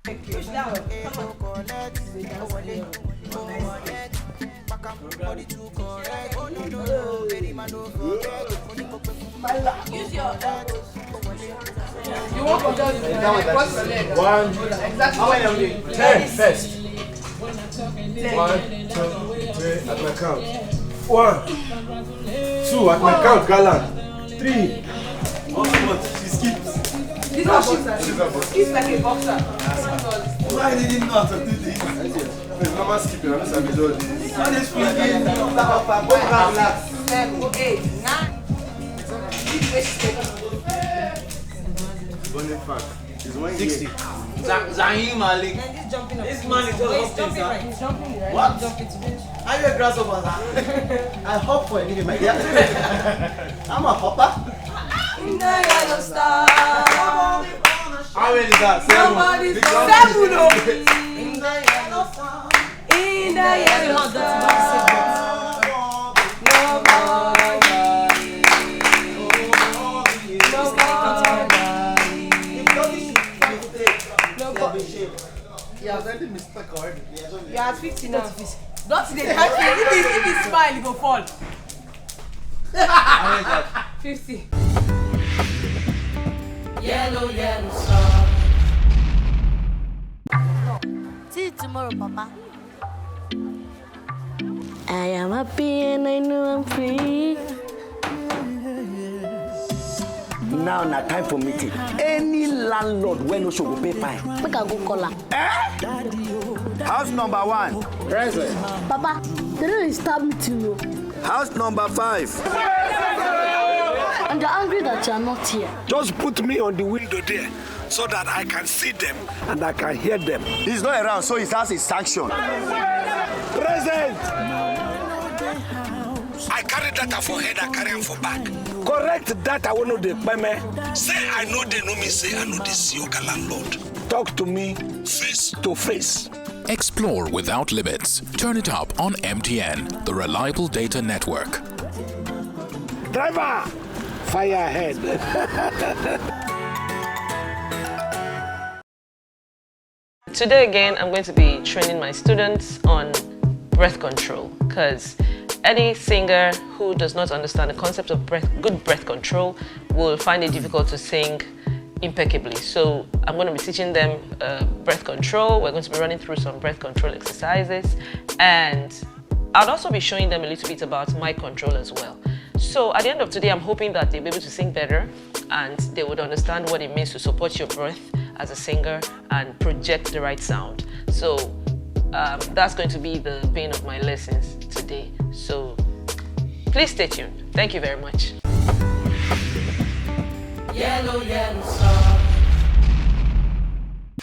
Push down. Come on. Use your elbows. You want to just cross your leg. One. Exactly. How many are we? 10 first. 1, 2, 3 at my count. 1, 2 at my count, gallant. 3. Oh, she skips. This one skips like a boxer. Why did you know how to do this? It's normal skipping. I'm just having to do this. How is speaking? 7, 8, 9. Bonnet fact. It's 60. Zahim Malik. This man is just jumping right. He's jumping right. What? He's jumping to it. Are you a grasshopper? I hop for a living, my dear. I'm a hopper. In the yellow star. how many is that? 7. Nobody's 7, oh. In the yellow star. In the yellow star. Yeah, I already missed the card. You're at 50 now. Don't see the catch me. If he smile, he go fall. 50. Yellow star. See you tomorrow, Papa. I am happy and I know I'm free. Now na time for meeting. Any landlord when no show go pay fine. Make I go call her. House number 1. Present. Papa, they don't start meeting you. House number 5. And they're angry that you are not here. Just put me on the window there so that I can see them and I can hear them. He's not around, so his house is sanctioned. Present. I carry data for head, I carry him for back. Correct data when no dey peme. Say I know they know me, say I know this yoga landlord. Talk to me face to face. Explore without limits. Turn it up on MTN, the reliable data network. Driver, fire ahead. Today again, I'm going to be training my students on breath control, because any singer who does not understand the concept of good breath control will find it difficult to sing impeccably. So I'm going to be teaching them breath control. We're going to be running through some breath control exercises, and I'll also be showing them a little bit about mic control as well. So at the end of today, I'm hoping that they'll be able to sing better and they would understand what it means to support your breath as a singer and project the right sound. So that's going to be the vein of my lessons today. So please stay tuned. Thank you very much. Yellow star.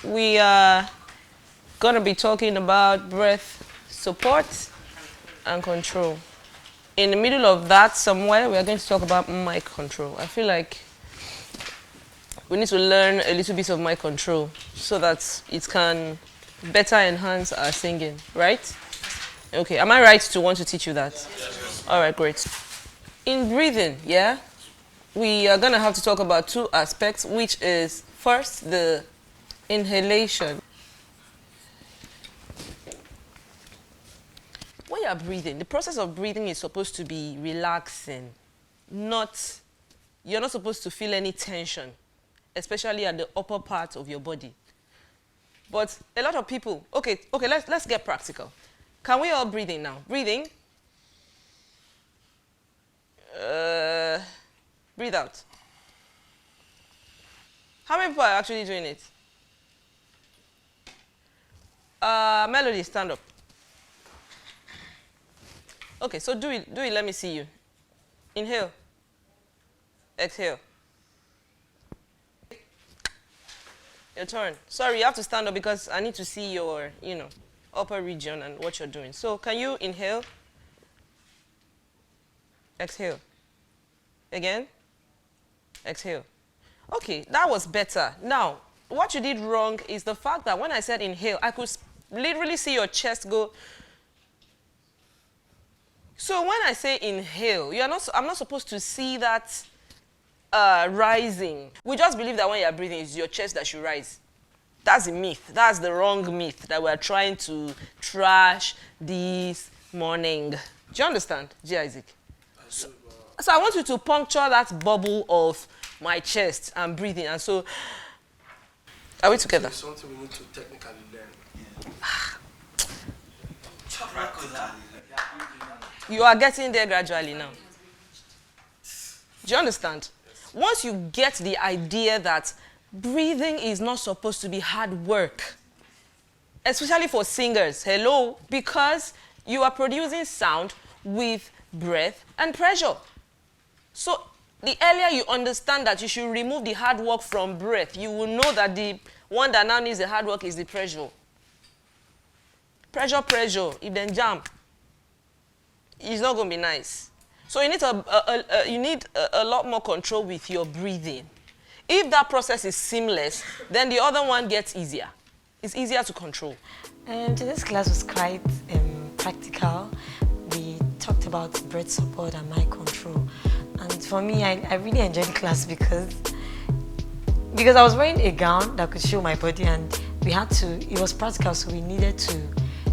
We are going to be talking about breath support and control. In the middle of that somewhere, we are going to talk about mic control. I feel like we need to learn a little bit of mic control so that it can better enhance our singing, right? Okay, am I right to want to teach you that? All right, great. In breathing, yeah, we are going to have to talk about two aspects, which is first the inhalation. When you are breathing, the process of breathing is supposed to be relaxing. You're not supposed to feel any tension, especially at the upper part of your body. But a lot of people, okay, let's get practical. Can we all breathe in now? Breathing. Breathe out. How many people are actually doing it? Melody, stand up. Okay, so do it, let me see you. Inhale. Exhale. Your turn. Sorry, you have to stand up because I need to see your, upper region and what you're doing. So can you inhale? Exhale. Again? Exhale. Okay, that was better. Now, what you did wrong is the fact that when I said inhale, I could literally see your chest go. So when I say inhale, I'm not supposed to see that rising. We just believe that when you're breathing, it's your chest that should rise. That's a myth. That's the wrong myth that we're trying to trash this morning. Do you understand, G. Isaac? So I want you to puncture that bubble of my chest and breathing. And so, are we together? It's something we need to technically learn. You are getting there gradually now. Do you understand? Once you get the idea that breathing is not supposed to be hard work, especially for singers, hello, because you are producing sound with breath and pressure. So the earlier you understand that you should remove the hard work from breath, you will know that the one that now needs the hard work is the pressure. Pressure, if then jam, it's not going to be nice. So you need a lot more control with your breathing. If that process is seamless, then the other one gets easier. It's easier to control. Today's class was quite practical. We talked about breath support and mic control. And for me, I really enjoyed the class because I was wearing a gown that could show my body, and it was practical, so we needed to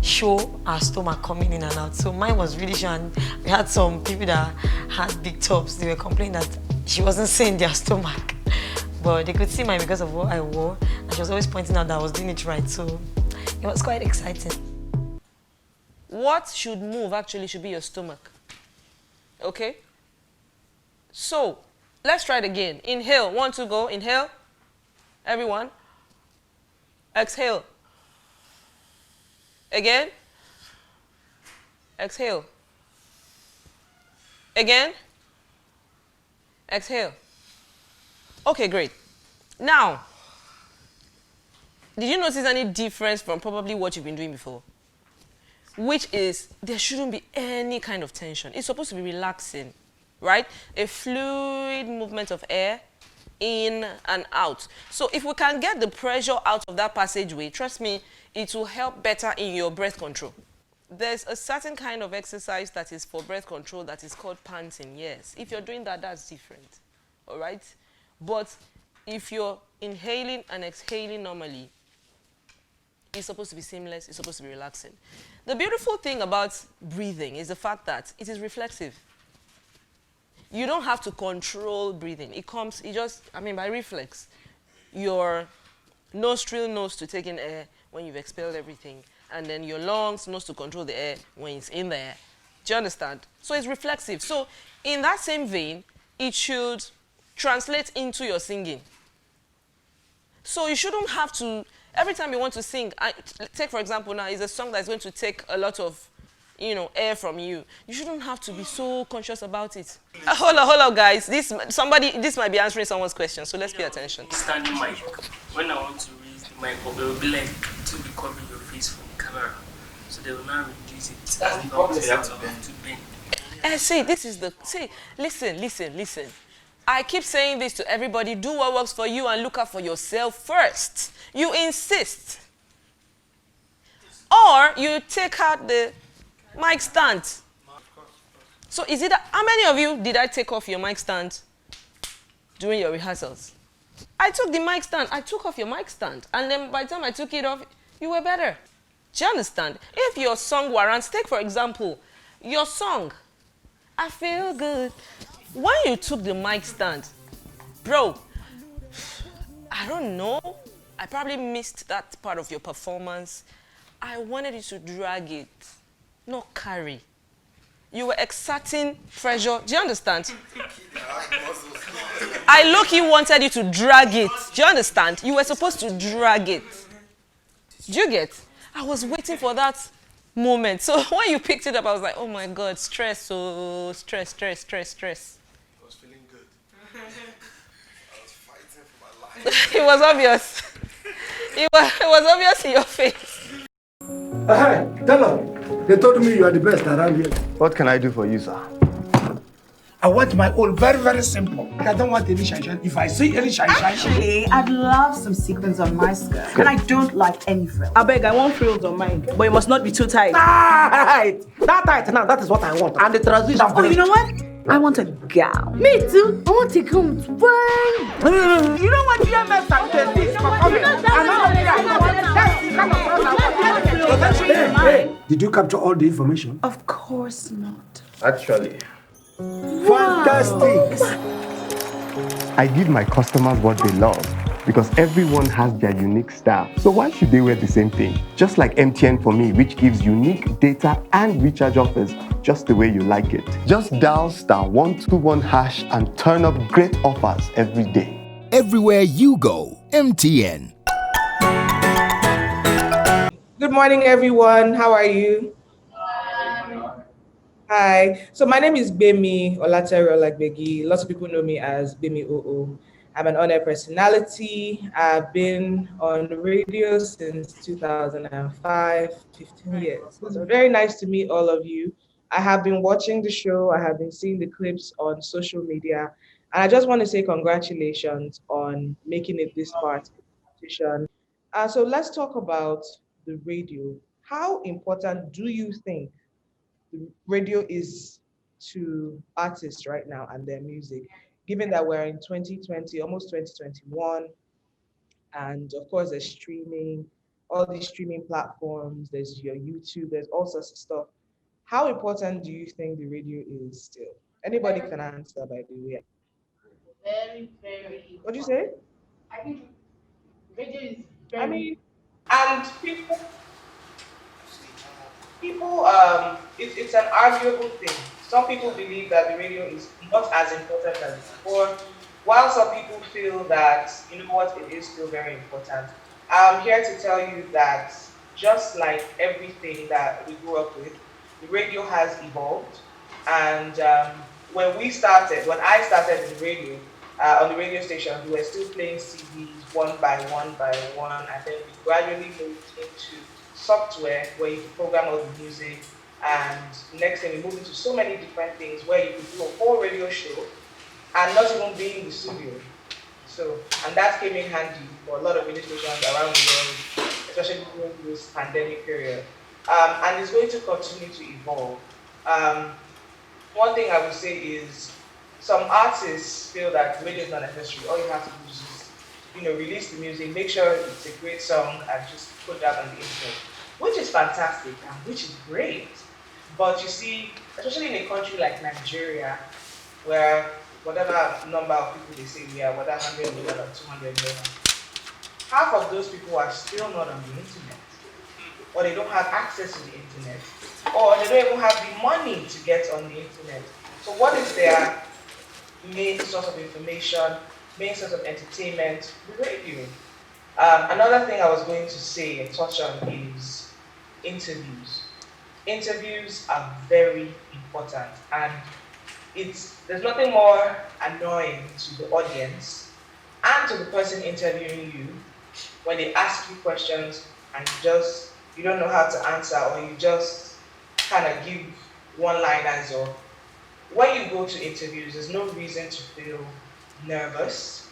show our stomach coming in and out. So mine was really short, and we had some people that had big tops. They were complaining that she wasn't seeing their stomach. But they could see mine because of what I wore, and she was always pointing out that I was doing it right. So it was quite exciting. What should move actually should be your stomach. Okay? So, let's try it again. Inhale. 1, 2, go. Inhale. Everyone. Exhale. Again. Exhale. Again. Exhale. Okay, great. Now, did you notice any difference from probably what you've been doing before? Which is, there shouldn't be any kind of tension. It's supposed to be relaxing, right? A fluid movement of air in and out. So if we can get the pressure out of that passageway, trust me, it will help better in your breath control. There's a certain kind of exercise that is for breath control that is called panting, yes. If you're doing that, that's different, all right? But if you're inhaling and exhaling normally, it's supposed to be seamless, it's supposed to be relaxing. The beautiful thing about breathing is the fact that it is reflexive. You don't have to control breathing. By reflex. Your nostril knows to take in air when you've expelled everything, and then your lungs knows to control the air when it's in the air. Do you understand? So it's reflexive. So in that same vein, it should translate into your singing. So you shouldn't have to, every time you want to sing, take for example now, is a song that's going to take a lot of, air from you. You shouldn't have to be so conscious about it. Hold on, guys. This might be answering someone's question, so let's pay attention. Standing mic. When I want to raise the mic up, it will be like to be covering your face from the camera. So they will now reduce it. That's the problem. Listen. I keep saying this to everybody. Do what works for you and look out for yourself first. You insist. Or you take out the mic stand. So is it that, how many of you did I take off your mic stand during your rehearsals? I took the mic stand. I took off your mic stand. And then by the time I took it off, you were better. Do you understand? If your song warrants, take for example, your song, I Feel Good. When you took the mic stand, bro, I don't know. I probably missed that part of your performance. I wanted you to drag it, not carry. You were exerting pressure. Do you understand? I low-key wanted you to drag it. Do you understand? You were supposed to drag it. Do you get? I was waiting for that moment. So when you picked it up, I was like, oh my God, stress. I was feeling good. I was fighting for my life. It was obvious. It was obvious in your face. Hey, tell them. They told me you are the best around here. What can I do for you, sir? I want my own very, very simple. I don't want any shine. If I see any shine. Actually, I'd love some sequins on my skirt. And I don't like any frills. I beg, I want frills on mine. But it must not be too tight. Tight! That tight now, that is what I want. And the transition. Oh, you know what? I want a gown. Me too. I want to come to You know what? GMS and this. Did you capture all the information? Of course not. Actually. Fantastic! I give my customers what they love because everyone has their unique style. So why should they wear the same thing? Just like MTN for me, which gives unique data and recharge offers just the way you like it. Just dial *121# and turn up great offers every day. Everywhere you go, MTN. Good morning, everyone. How are you? Hi. So my name is Gbemi Olateru Olagbegi. Lots of people know me as Gbemi OO. I'm an on-air personality. I've been on the radio since 2005, 15 years. So very nice to meet all of you. I have been watching the show. I have been seeing the clips on social media. And I just want to say congratulations on making it this far to the competition. So let's talk about the radio. How important do you think the radio is to artists right now and their music, given that we're in 2020, almost 2021, and of course there's streaming, all these streaming platforms, there's your YouTube, there's all sorts of stuff. How important do you think the radio is still? Anybody can answer, by the way. Very, very. What do you say? I think radio is I very. mean, and people, it's an arguable thing. Some people believe that the radio is not as important as before, while some people feel that, you know what, it is still very important. I'm here to tell you that just like everything that we grew up with, the radio has evolved. And when I started in the radio, on the radio station, we were still playing CDs one by one, and then we gradually moved into software where you can program all the music, and next thing we moved into so many different things where you could do a whole radio show and not even be in the studio. So, and that came in handy for a lot of radio stations around the world, especially during this pandemic period. And it's going to continue to evolve. One thing I would say is some artists feel that radio is not necessary. All you have to do is just, release the music, make sure it's a great song, and just put that on the internet, which is fantastic and which is great. But you see, especially in a country like Nigeria, where whatever number of people they say we are, whether 100 million or 200 million, half of those people are still not on the internet, or they don't have access to the internet, or they don't even have the money to get on the internet. So what is their main source of information, main source of entertainment? The radio. Another thing I was going to say and touch on is interviews. Interviews are very important, and there's nothing more annoying to the audience and to the person interviewing you when they ask you questions and you don't know how to answer, or you just kind of give one-liners. Or when you go to interviews, there's no reason to feel nervous.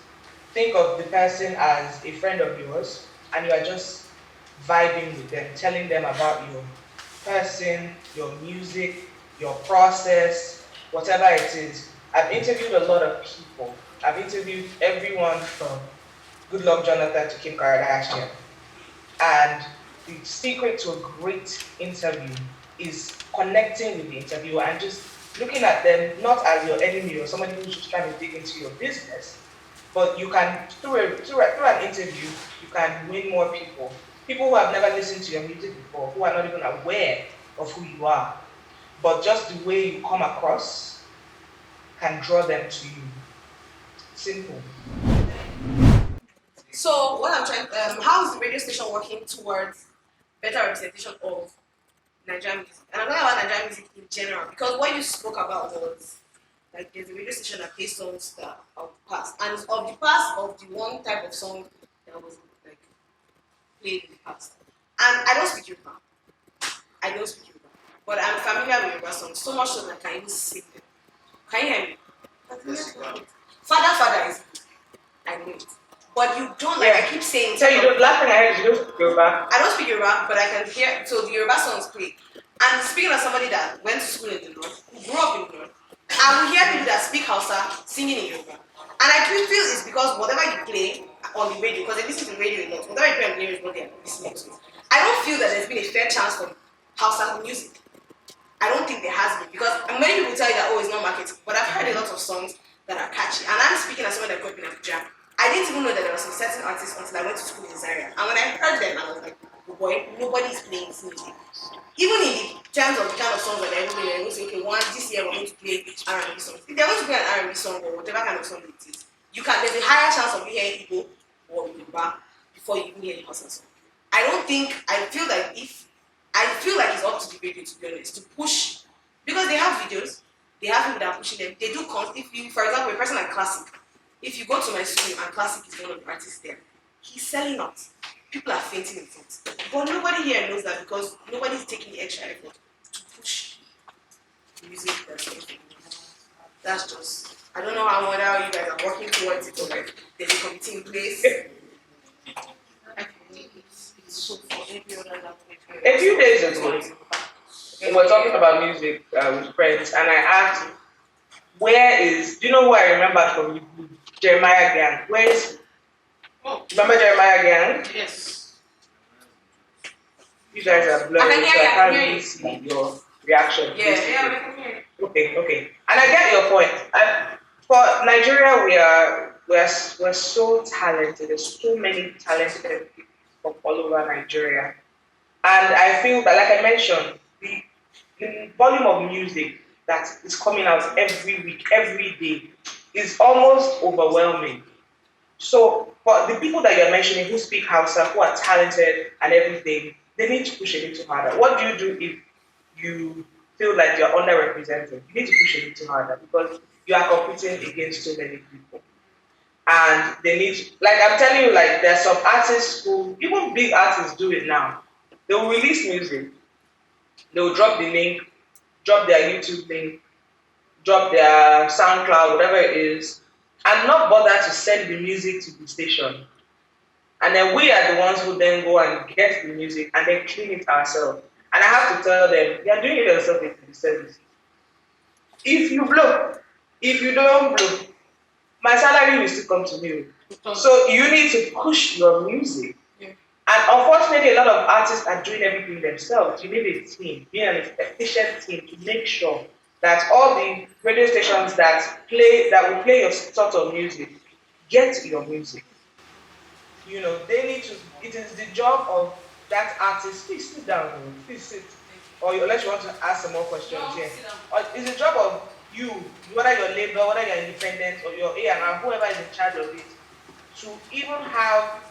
Think of the person as a friend of yours, and you are just vibing with them, telling them about your person, your music, your process, whatever it is. I've interviewed a lot of people. I've interviewed everyone from Good Luck Jonathan to Kim Kardashian. And the secret to a great interview is connecting with the interviewer and just looking at them not as your enemy or somebody who's just trying to dig into your business, but you can, through an interview, you can win more people. People who have never listened to your music before, who are not even aware of who you are, but just the way you come across can draw them to you. Simple. So what I'm trying, how is the radio station working towards better representation of Nigerian music? And I'm talking about Nigerian music in general, because what you spoke about was like there's a radio station that plays songs that are of the past, and of the past of the one type of song that was like played in the past. And I don't speak Yoruba. But I'm familiar with Yoruba songs, so much so that I can even sing them. Can you hear me? Father is good. I know it. But you don't, like, I keep saying. So you don't, last thing I heard, you don't speak Yoruba. I don't speak Yoruba, but I can hear, so the Yoruba songs play. And speaking of somebody that went to school in the north, who grew up in the north, I will hear people that speak Hausa singing in Yoruba. And I do feel it's because whatever you play on the radio, because they listen to the radio a lot, whatever you play on the radio is what they're listening to. I don't feel that there's been a fair chance for house music. I don't think there has been, because many people tell you that, oh, it's not marketing, but I've heard a lot of songs that are catchy. And I'm speaking as someone that grew up in Abuja. I didn't even know that there were some certain artists until I went to school in Zaria. And when I heard them, I was like, oh boy, nobody is playing this music. Even in the terms of the kind of songs that everybody will say, okay, this year we're going to play R&B songs. If they're going to play an R&B song or whatever kind of song it is, there's a higher chance of you hearing Igbo or Yoruba before you even hear the person's song. I feel like it's up to the radio, to be honest, to push, because they have videos, they have people that are pushing them. They do if you, for example, a person like Classic, if you go to my school and Classic is one of the artists there, he's selling out. People are fainting in front. But nobody here knows that, because nobody's taking the extra effort to push music that's just, I don't know how you guys are working towards it, or like there's a committee in place. A few days ago, we were talking about music with friends, and I asked, do you know who I remember from you? Jeremiah Gang. Where is he? Remember Jeremiah Gang? Yes. You guys are blurry, so I can't really see your reaction. Yeah. Okay. And I get your point. And for Nigeria, we're so talented. There's so many talented people from all over Nigeria. And I feel that, like I mentioned, the volume of music that is coming out every week, every day, is almost overwhelming. So for the people that you're mentioning who speak Hausa, who are talented and everything, they need to push a little harder. What do you do if you feel like you're underrepresented? You need to push a little harder, because you are competing against so many people. And they need, like I'm telling you, like there's some artists who, even big artists do it now. They will release music, they will drop the link, drop their YouTube link, drop their SoundCloud, whatever it is, and not bother to send the music to the station. And then we are the ones who then go and get the music and then clean it ourselves. And I have to tell them, you're doing it yourself in the service. If you blow, if you don't blow, my salary will still come to me. So you need to push your music. And unfortunately, a lot of artists are doing everything themselves. You need a team, an efficient team, to make sure that all the radio stations that will play your sort of music get your music. They need to. It is the job of that artist. Please sit down. Please sit. Or unless you want to ask some more questions here. Or it's the job of you, whether you're labor, whether you're independent, or your A&R, whoever is in charge of it, to even have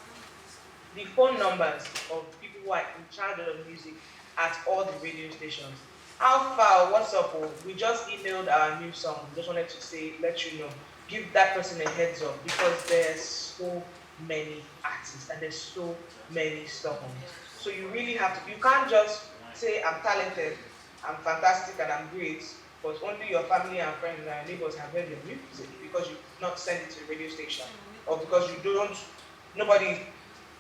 the phone numbers of people who are in charge of music at all the radio stations. How far? What's up? We just emailed our new song. Just wanted to let you know, give that person a heads up, because there's so many artists and there's so many stuff on it. So you really have to. You can't just say I'm talented, I'm fantastic, and I'm great, but only your family and friends and neighbors have heard your music, because you not send it to a radio station, or because nobody's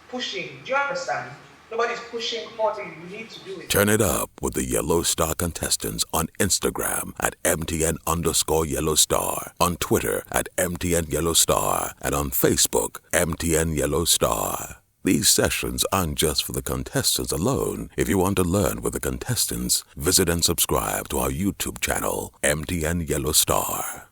pushing. Do you understand? Nobody's pushing for you. You need to do it. Turn it up with the YelloStar contestants on Instagram at MTN_YelloStar, on Twitter at MTN YelloStar, and on Facebook, MTN YelloStar. These sessions aren't just for the contestants alone. If you want to learn with the contestants, visit and subscribe to our YouTube channel, MTN YelloStar.